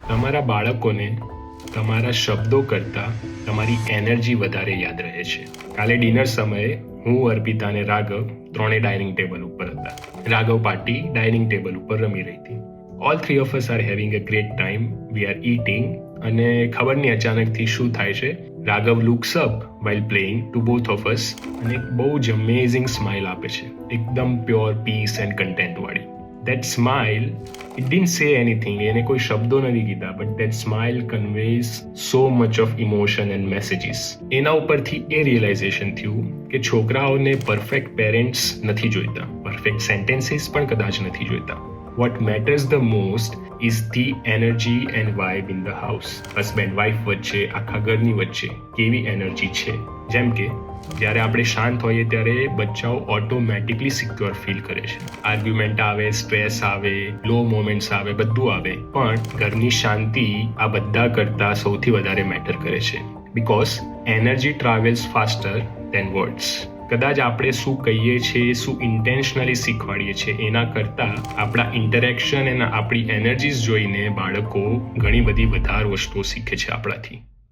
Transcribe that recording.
તમારા બાળકોને તમારા શબ્દો કરતાં તમારી એનર્જી વધારે યાદ રહે છે. કાલે ડિનર સમયે હું, અર્પિતા અને રાઘવ ત્રણે ડાઇનિંગ ટેબલ ઉપર હતા. રાઘવ પાર્ટી ડાઇનિંગ ટેબલ ઉપર રમી રહી હતી. All three of us are having a great time. We are eating અને ખબર નહીં અચાનકથી શું થાય છે. Raghav looks up while playing two both of us અને એક બહુ જ અમેઝિંગ સ્માઇલ આપે છે, એકદમ પ્યોર પીસ એન્ડ કન્ટેન્ટ વાળી. That smile, it didn't say anything, એને કોઈ શબ્દો નથી કીધા, but that smile conveys so much of emotion and messages. એના ઉપરથી એ રિયલાઇઝેશન થયું કે છોકરાઓને પરફેક્ટ પેરેન્ટ્સ નથી જોઈતા, પરફેક્ટ સેન્ટેન્સીસ પણ કદાચ નથી જોઈતા. What matters the most is the energy and vibe in the house. Husband wife વચ્ચે, આખા ઘરની વચ્ચે કેવી એનર્જી છે. જેમ કે જ્યારે આપણે શાંત હોઈએ ત્યારે બચ્ચાઓ ઓટોમેટિકલી સિક્યોર ફીલ કરે છે. આર્ગ્યુમેન્ટ આવે, સ્ટ્રેસ આવે, લો મોમેન્ટ્સ આવે, બધું આવે, પણ ઘરની શાંતિ આ બધા કરતાં સૌથી વધારે મેટર કરે છે. Because energy travels faster than words. કદાચ આપણે શું કહીએ છીએ, શું ઇન્ટેન્શનલી શીખવાડીએ છીએ, એના કરતાં આપણા ઇન્ટરેક્શન અને આપણી એનર્જીસ જોઈને બાળકો ઘણી બધી વધારે વસ્તુઓ શીખે છે આપણાથી.